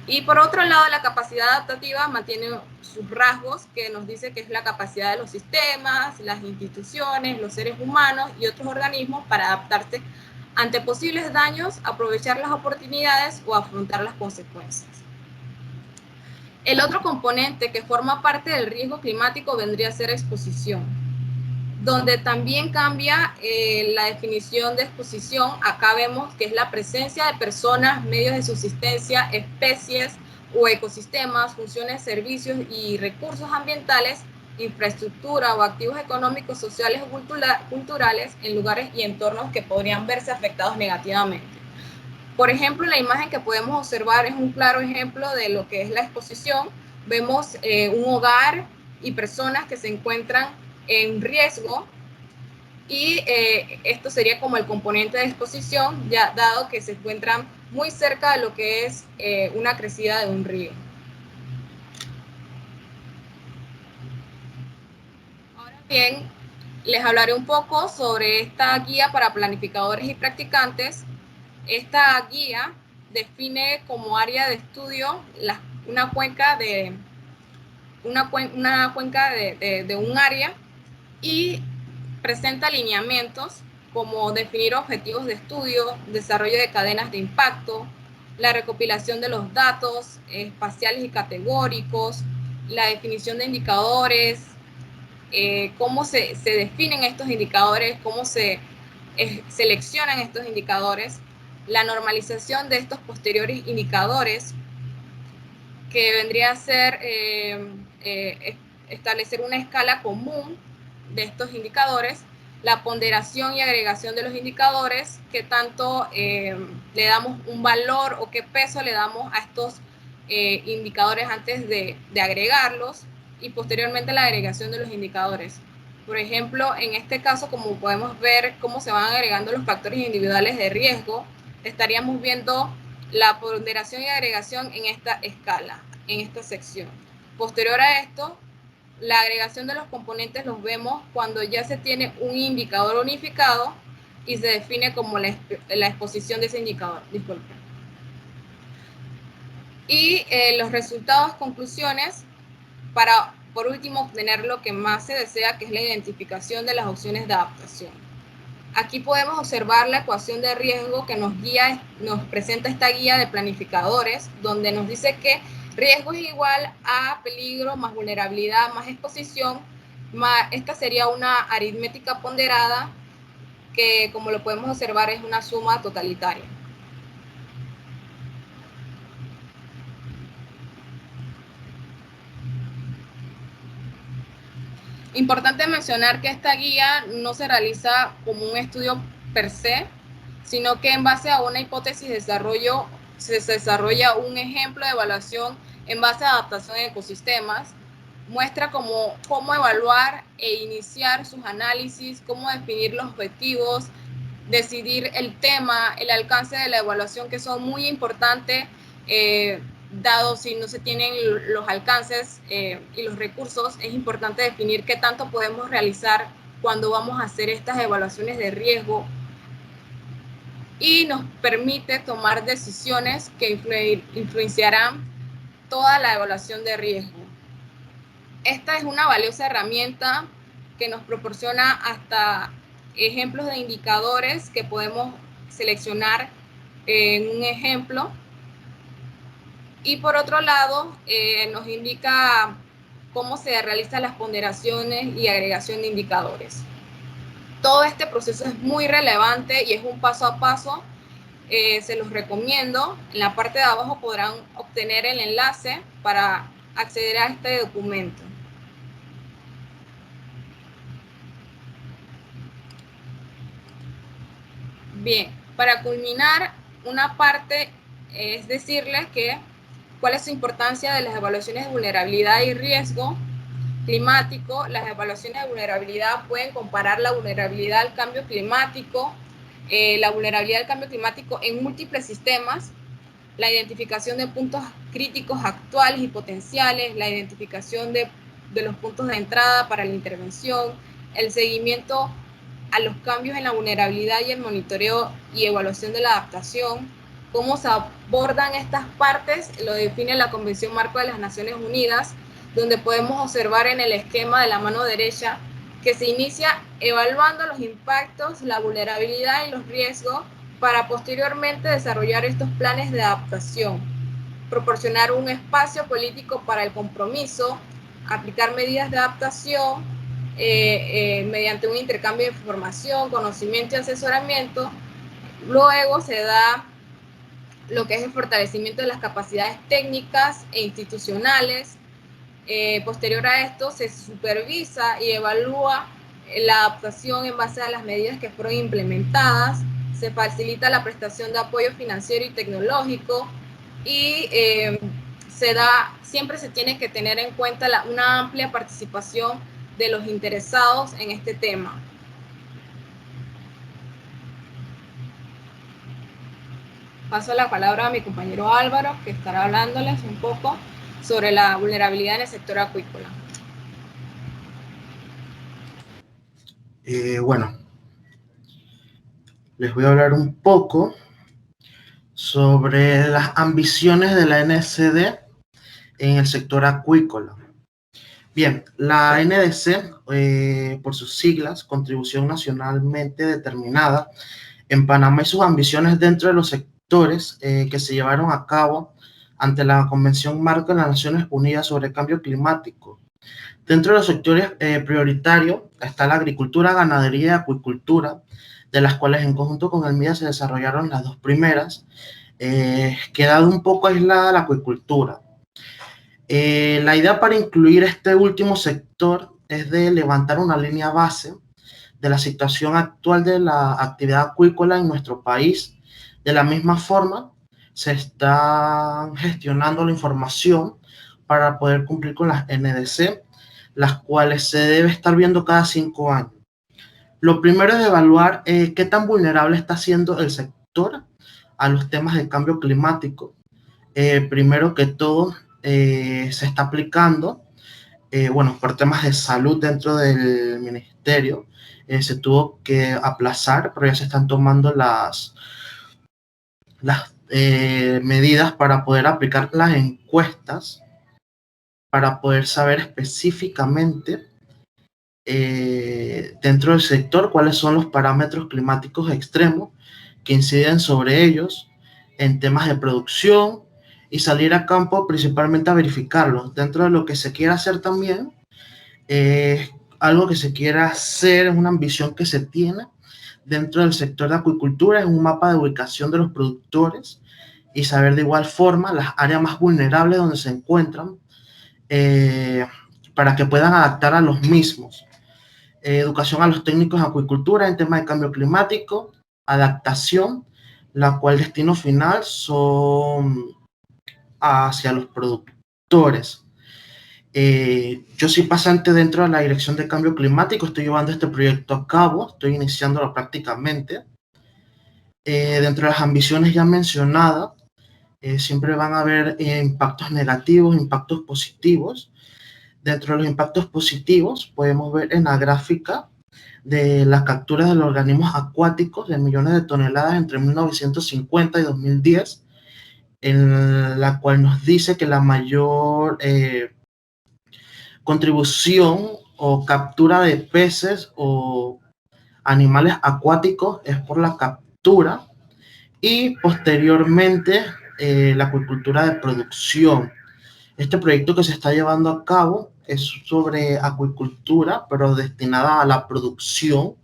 Y por otro lado, la capacidad adaptativa mantiene sus rasgos, que nos dice que es la capacidad de los sistemas, las instituciones, los seres humanos y otros organismos para adaptarse ante posibles daños, aprovechar las oportunidades o afrontar las consecuencias. El otro componente que forma parte del riesgo climático vendría a ser exposición, donde también cambia la definición de exposición. Acá vemos que es la presencia de personas, medios de subsistencia, especies o ecosistemas, funciones, servicios y recursos ambientales, infraestructura o activos económicos, sociales o culturales en lugares y entornos que podrían verse afectados negativamente. Por ejemplo, la imagen que podemos observar es un claro ejemplo de lo que es la exposición. Vemos un hogar y personas que se encuentran en riesgo, y esto sería como el componente de exposición, ya dado que se encuentran muy cerca de lo que es una crecida de un río. Ahora bien, les hablaré un poco sobre esta guía para planificadores y practicantes. Esta guía define como área de estudio una cuenca de un área, y presenta lineamientos como definir objetivos de estudio, desarrollo de cadenas de impacto, la recopilación de los datos espaciales y categóricos, la definición de indicadores, cómo se definen estos indicadores, cómo se seleccionan estos indicadores, la normalización de estos posteriores indicadores, que vendría a ser establecer una escala común de estos indicadores, la ponderación y agregación de los indicadores, qué tanto le damos un valor o qué peso le damos a estos indicadores antes de agregarlos, y posteriormente la agregación de los indicadores. Por ejemplo, en este caso, como podemos ver cómo se van agregando los factores individuales de riesgo, estaríamos viendo la ponderación y agregación en esta escala, en esta sección. Posterior a esto, la agregación de los componentes los vemos cuando ya se tiene un indicador unificado y se define como la exposición de ese indicador. Disculpen. Y los resultados, conclusiones, para por último obtener lo que más se desea, que es la identificación de las opciones de adaptación. Aquí podemos observar la ecuación de riesgo que nos presenta esta guía de planificadores, donde nos dice que riesgo es igual a peligro más vulnerabilidad más exposición. Esta sería una aritmética ponderada que, como lo podemos observar, es una suma totalitaria. Importante mencionar que esta guía no se realiza como un estudio per se, sino que en base a una hipótesis de desarrollo se desarrolla un ejemplo de evaluación en base a adaptación en ecosistemas. Muestra cómo evaluar e iniciar sus análisis, cómo definir los objetivos, decidir el tema, el alcance de la evaluación, que son muy importantes, dado si no se tienen los alcances y los recursos. Es importante definir qué tanto podemos realizar cuando vamos a hacer estas evaluaciones de riesgo, y nos permite tomar decisiones que influenciarán toda la evaluación de riesgo. Esta es una valiosa herramienta que nos proporciona hasta ejemplos de indicadores que podemos seleccionar en un ejemplo. Y por otro lado, nos indica cómo se realizan las ponderaciones y agregación de indicadores. Todo este proceso es muy relevante y es un paso a paso. Se los recomiendo. En la parte de abajo podrán obtener el enlace para acceder a este documento. Bien, para culminar, una parte es decirles que cuál es su importancia de las evaluaciones de vulnerabilidad y riesgo climático. Las evaluaciones de vulnerabilidad pueden comparar la vulnerabilidad al cambio climático, la vulnerabilidad al cambio climático en múltiples sistemas, la identificación de puntos críticos actuales y potenciales, la identificación de los puntos de entrada para la intervención, el seguimiento a los cambios en la vulnerabilidad y el monitoreo y evaluación de la adaptación. Cómo se abordan estas partes lo define la Convención Marco de las Naciones Unidas, donde podemos observar en el esquema de la mano derecha que se inicia evaluando los impactos, la vulnerabilidad y los riesgos, para posteriormente desarrollar estos planes de adaptación, proporcionar un espacio político para el compromiso, aplicar medidas de adaptación mediante un intercambio de información, conocimiento y asesoramiento. Luego se da lo que es el fortalecimiento de las capacidades técnicas e institucionales. Posterior a esto se supervisa y evalúa la adaptación en base a las medidas que fueron implementadas. se facilita la prestación de apoyo financiero y tecnológico y siempre se tiene que tener en cuenta una amplia participación de los interesados en este tema. Paso la palabra a mi compañero Álvaro, que estará hablándoles un poco sobre la vulnerabilidad en el sector acuícola. Bueno, les voy a hablar un poco sobre las ambiciones de la NSD en el sector acuícola. Bien, la NDC, por sus siglas, Contribución Nacionalmente Determinada, en Panamá y sus ambiciones dentro de los sectores que se llevaron a cabo ante la Convención Marco de las Naciones Unidas sobre el Cambio Climático. Dentro de los sectores prioritarios está la agricultura, ganadería y acuicultura, de las cuales en conjunto con el MIDA se desarrollaron las dos primeras, quedando un poco aislada la acuicultura. La idea para incluir este último sector es de levantar una línea base de la situación actual de la actividad acuícola en nuestro país. De la misma forma, se está gestionando la información para poder cumplir con las NDC, las cuales se debe estar viendo cada 5 años. Lo primero es evaluar qué tan vulnerable está siendo el sector a los temas de cambio climático. Primero que todo, se está aplicando, por temas de salud dentro del ministerio, se tuvo que aplazar, pero ya se están tomando las medidas para poder aplicar las encuestas, para poder saber específicamente dentro del sector cuáles son los parámetros climáticos extremos que inciden sobre ellos en temas de producción y salir a campo principalmente a verificarlos. Dentro de lo que se quiera hacer también, algo que se quiera hacer es una ambición que se tiene dentro del sector de acuicultura, es un mapa de ubicación de los productores y saber de igual forma las áreas más vulnerables donde se encuentran para que puedan adaptar a los mismos. Educación a los técnicos de acuicultura en temas de cambio climático, adaptación, la cual destino final son hacia los productores. Yo soy pasante dentro de la Dirección de Cambio Climático, estoy llevando este proyecto a cabo, estoy iniciándolo prácticamente. Dentro de las ambiciones ya mencionadas, siempre van a haber impactos negativos, impactos positivos. Dentro de los impactos positivos, podemos ver en la gráfica de las capturas de los organismos acuáticos de millones de toneladas entre 1950 y 2010, en la cual nos dice que la mayor contribución o captura de peces o animales acuáticos es por la captura y posteriormente la acuicultura de producción. Este proyecto que se está llevando a cabo es sobre acuicultura, pero destinada a la producción.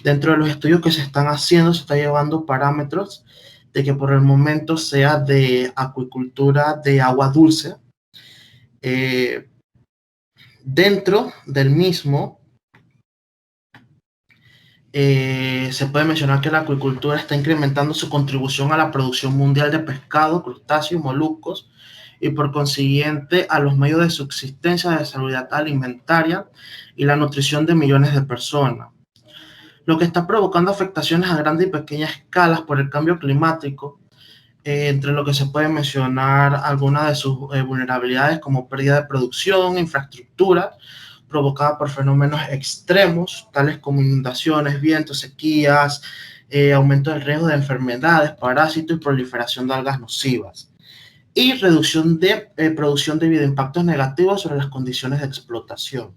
Dentro de los estudios que se están haciendo, se está llevando parámetros de que por el momento sea de acuicultura de agua dulce. Dentro del mismo, se puede mencionar que la acuicultura está incrementando su contribución a la producción mundial de pescado, crustáceos, moluscos, y por consiguiente a los medios de subsistencia de seguridad alimentaria y la nutrición de millones de personas, lo que está provocando afectaciones a grandes y pequeñas escalas por el cambio climático, entre lo que se puede mencionar algunas de sus vulnerabilidades como pérdida de producción, infraestructura, provocada por fenómenos extremos, tales como inundaciones, vientos, sequías, aumento del riesgo de enfermedades, parásitos y proliferación de algas nocivas, y reducción de producción debido a impactos negativos sobre las condiciones de explotación.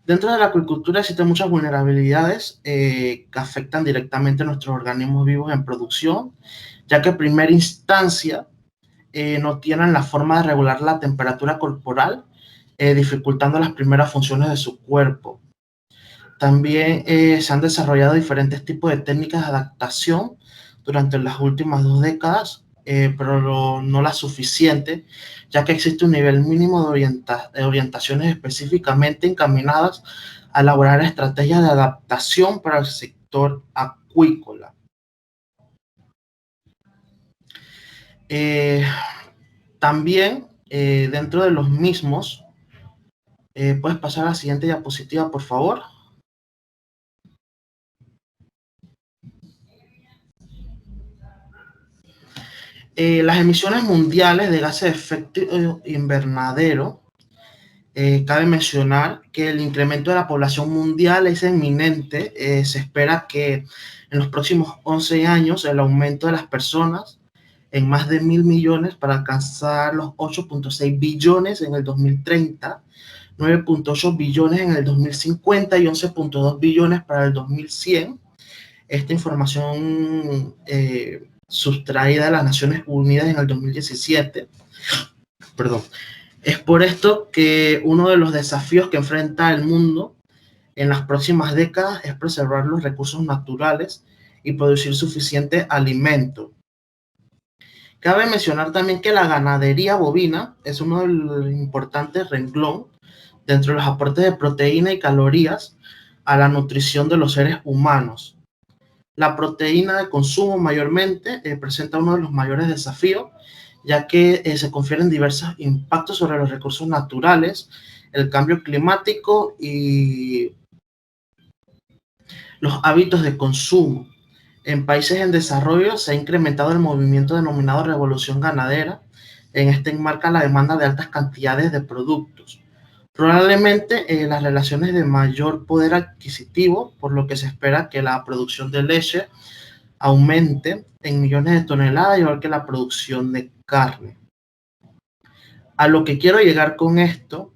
Dentro de la acuicultura existen muchas vulnerabilidades que afectan directamente a nuestros organismos vivos en producción, ya que en primera instancia no tienen la forma de regular la temperatura corporal, dificultando las primeras funciones de su cuerpo. También se han desarrollado diferentes tipos de técnicas de adaptación durante las últimas 2 décadas, pero no la suficiente, ya que existe un nivel mínimo de orientaciones específicamente encaminadas a elaborar estrategias de adaptación para el sector acuícola. acuícola. También dentro de los mismos, puedes pasar a la siguiente diapositiva, por favor. Las emisiones mundiales de gases de efecto invernadero, cabe mencionar que el incremento de la población mundial es inminente. Se espera que en los próximos 11 años el aumento de las personas en más de 1.000 millones para alcanzar los 8.6 billones en el 2030, 9.8 billones en el 2050 y 11.2 billones para el 2100. Esta información sustraída de las Naciones Unidas en el 2017. Perdón. Es por esto que uno de los desafíos que enfrenta el mundo en las próximas décadas es preservar los recursos naturales y producir suficiente alimento. Cabe mencionar también que la ganadería bovina es uno de los importantes renglón dentro de los aportes de proteína y calorías a la nutrición de los seres humanos. La proteína de consumo mayormente presenta uno de los mayores desafíos, ya que se confieren diversos impactos sobre los recursos naturales, el cambio climático y los hábitos de consumo. En países en desarrollo se ha incrementado el movimiento denominado revolución ganadera. En este enmarca la demanda de altas cantidades de productos. Probablemente las relaciones de mayor poder adquisitivo, por lo que se espera que la producción de leche aumente en millones de toneladas, igual que la producción de carne. A lo que quiero llegar con esto,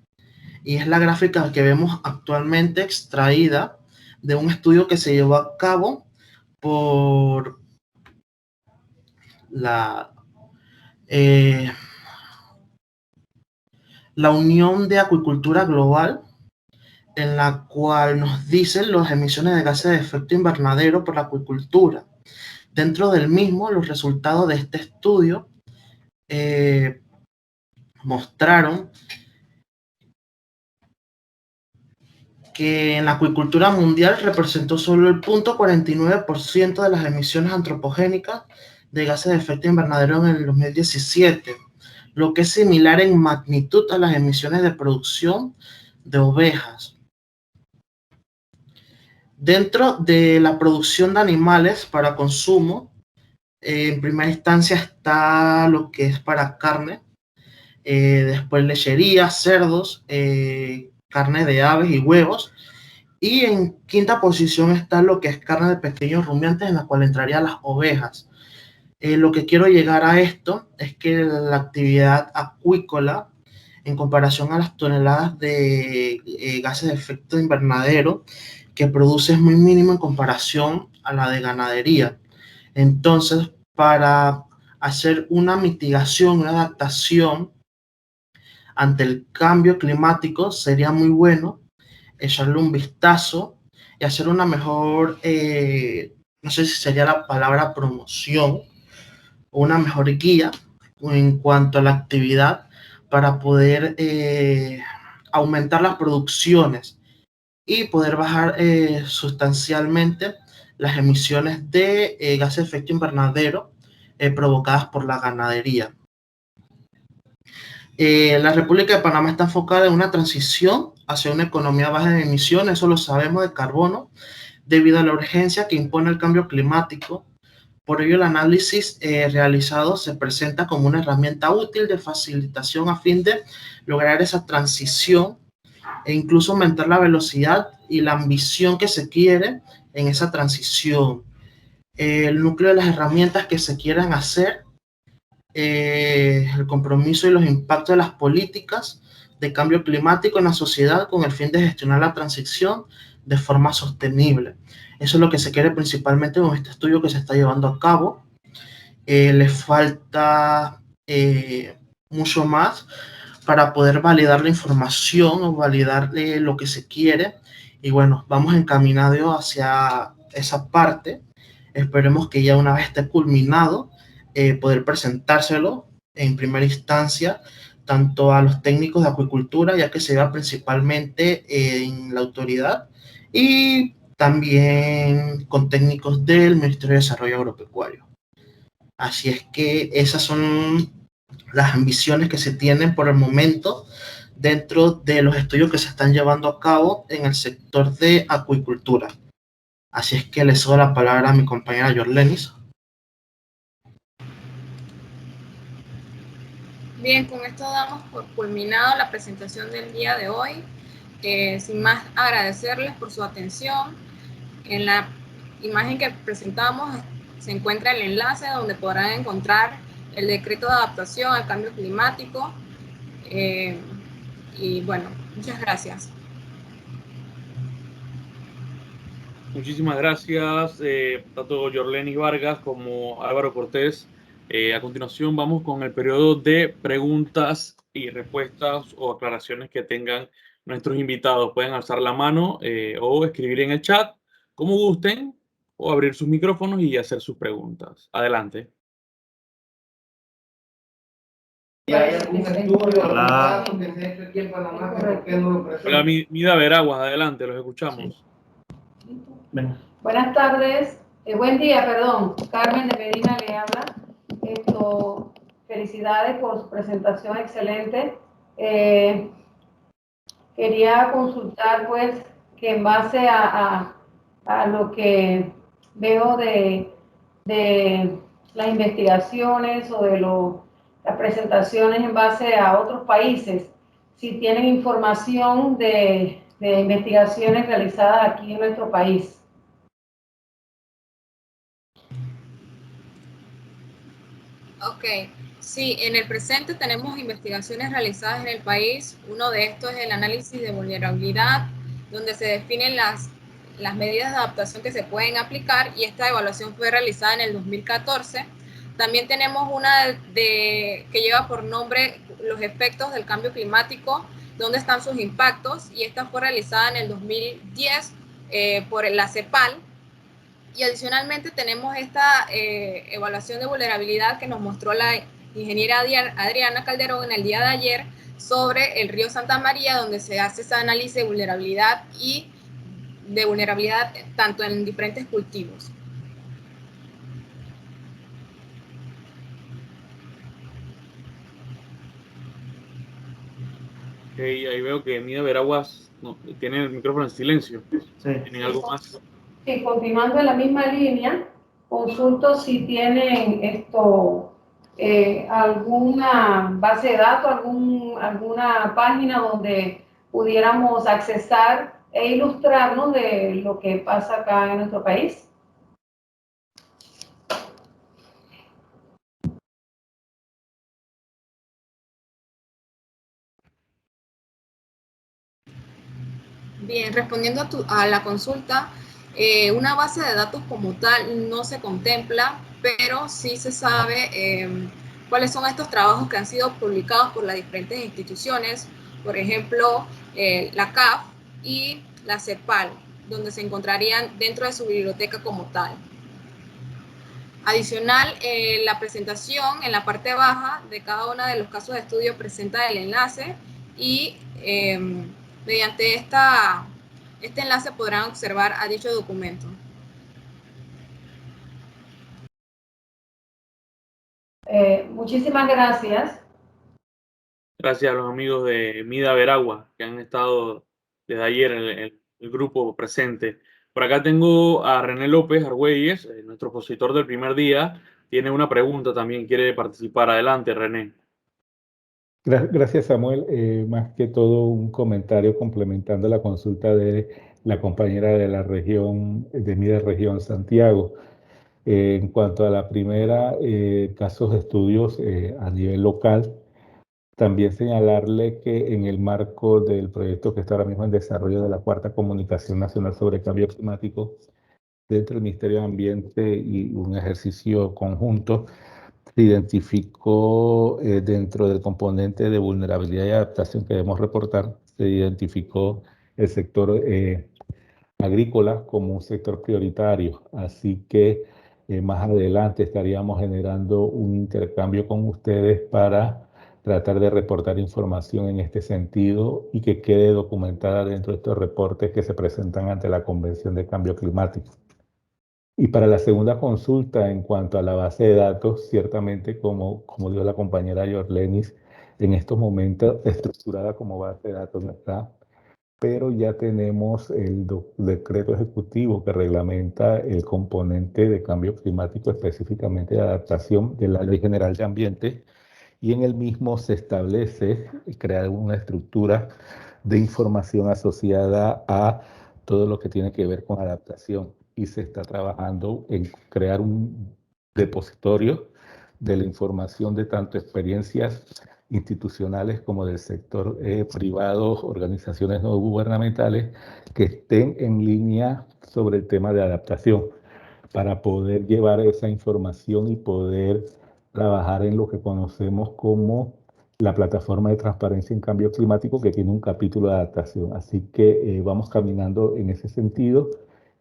y es la gráfica que vemos actualmente extraída de un estudio que se llevó a cabo por la Unión de Acuicultura Global, en la cual nos dicen las emisiones de gases de efecto invernadero por la acuicultura. Dentro del mismo, los resultados de este estudio mostraron que en la acuicultura mundial representó solo el 0.49% de las emisiones antropogénicas de gases de efecto invernadero en el 2017, lo que es similar en magnitud a las emisiones de producción de ovejas. Dentro de la producción de animales para consumo, en primera instancia está lo que es para carne, después lechería, cerdos, carne de aves y huevos, y en quinta posición está lo que es carne de pequeños rumiantes, en la cual entrarían las ovejas. Lo que quiero llegar a esto es que la actividad acuícola, en comparación a las toneladas de gases de efecto invernadero que produce, es muy mínimo en comparación a la de ganadería. Entonces, para hacer una mitigación, una adaptación ante el cambio climático, sería muy bueno echarle un vistazo y hacer una mejor, no sé si sería la palabra promoción, o una mejor guía en cuanto a la actividad para poder aumentar las producciones y poder bajar sustancialmente las emisiones de gases de efecto invernadero provocadas por la ganadería. La República de Panamá está enfocada en una transición hacia una economía baja en emisiones, eso lo sabemos, de carbono, debido a la urgencia que impone el cambio climático. Por ello, el análisis realizado se presenta como una herramienta útil de facilitación a fin de lograr esa transición e incluso aumentar la velocidad y la ambición que se quiere en esa transición. El núcleo de las herramientas que se quieran hacer, el compromiso y los impactos de las políticas de cambio climático en la sociedad con el fin de gestionar la transición de forma sostenible. Eso es lo que se quiere principalmente con este estudio que se está llevando a cabo. Le falta mucho más para poder validar la información o validar lo que se quiere. Y bueno, vamos encaminados hacia esa parte. Esperemos que ya una vez esté culminado, poder presentárselo en primera instancia tanto a los técnicos de acuicultura, ya que se va principalmente en la autoridad, y también con técnicos del Ministerio de Desarrollo Agropecuario. Así es que esas son las ambiciones que se tienen por el momento dentro de los estudios que se están llevando a cabo en el sector de acuicultura. Así es que le cedo la palabra a mi compañera Yorlenis. Bien, con esto damos por culminado la presentación del día de hoy. Sin más, agradecerles por su atención. En la imagen que presentamos se encuentra el enlace donde podrán encontrar el decreto de adaptación al cambio climático. Y bueno, muchas gracias. Muchísimas gracias, tanto Yorlenis Vargas como Álvaro Cortés. A continuación vamos con el periodo de preguntas y respuestas o aclaraciones que tengan nuestros invitados. Pueden alzar la mano o escribir en el chat, como gusten, o abrir sus micrófonos y hacer sus preguntas. Adelante. ¿Hay algún estudio Hola. que se ha hecho aquí en Panamá que por qué no lo presenta? Hola, Mida Veraguas, adelante, los escuchamos. Venga. Buenas tardes, buen día, perdón. Carmen de Medina le habla. Felicidades por su presentación excelente. Quería consultar, pues, que en base a lo que veo de las investigaciones o de las presentaciones en base a otros países, si tienen información de investigaciones realizadas aquí en nuestro país. Ok, sí, en el presente tenemos investigaciones realizadas en el país. Uno de estos es el análisis de vulnerabilidad, donde se definen las medidas de adaptación que se pueden aplicar, y esta evaluación fue realizada en el 2014. También tenemos una que lleva por nombre los efectos del cambio climático, dónde están sus impactos, y esta fue realizada en el 2010 por la CEPAL. Y adicionalmente tenemos esta evaluación de vulnerabilidad que nos mostró la ingeniera Adriana Calderón en el día de ayer sobre el río Santa María, donde se hace ese análisis de vulnerabilidad tanto en diferentes cultivos. Ok, ahí veo que Mida Veraguas no, tiene el micrófono en silencio. Sí. ¿Tienen algo más? Sí, continuando en la misma línea, consulto si tienen alguna base de datos, alguna página donde pudiéramos accesar e ilustrarnos de lo que pasa acá en nuestro país. Bien, respondiendo a la consulta, una base de datos como tal no se contempla, pero sí se sabe cuáles son estos trabajos que han sido publicados por las diferentes instituciones, por ejemplo, la CAF y la CEPAL, donde se encontrarían dentro de su biblioteca como tal. Adicional, la presentación en la parte baja de cada uno de los casos de estudio presenta el enlace, y mediante este enlace podrán observar a dicho documento. Muchísimas gracias. Gracias a los amigos de Mida Veragua que han estado desde ayer en el grupo presente. Por acá tengo a René López Argüelles, nuestro expositor del primer día. Tiene una pregunta también, quiere participar. Adelante, René. Gracias, Samuel. Más que todo un comentario complementando la consulta de la compañera de la región, de mi región, Santiago. En cuanto a la primera, casos de estudios a nivel local, también señalarle que en el marco del proyecto que está ahora mismo en desarrollo de la Cuarta Comunicación Nacional sobre Cambio Climático, dentro del Ministerio de Ambiente y un ejercicio conjunto, se identificó dentro del componente de vulnerabilidad y adaptación que debemos reportar, se identificó el sector agrícola como un sector prioritario. Así que más adelante estaríamos generando un intercambio con ustedes para tratar de reportar información en este sentido y que quede documentada dentro de estos reportes que se presentan ante la Convención de Cambio Climático. Y para la segunda consulta, en cuanto a la base de datos, ciertamente, como dijo la compañera Yorlenis, en estos momentos estructurada como base de datos no está, pero ya tenemos el decreto ejecutivo que reglamenta el componente de cambio climático, específicamente de adaptación de la Ley General de Ambiente, y en el mismo se establece crear una estructura de información asociada a todo lo que tiene que ver con adaptación, y se está trabajando en crear un depositorio de la información de tanto experiencias institucionales como del sector privado, organizaciones no gubernamentales que estén en línea sobre el tema de adaptación, para poder llevar esa información y poder trabajar en lo que conocemos como la plataforma de transparencia en cambio climático, que tiene un capítulo de adaptación. Así que vamos caminando en ese sentido,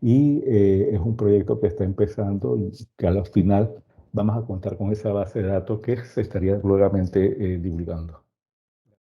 y es un proyecto que está empezando y que al final vamos a contar con esa base de datos que se estaría nuevamente divulgando.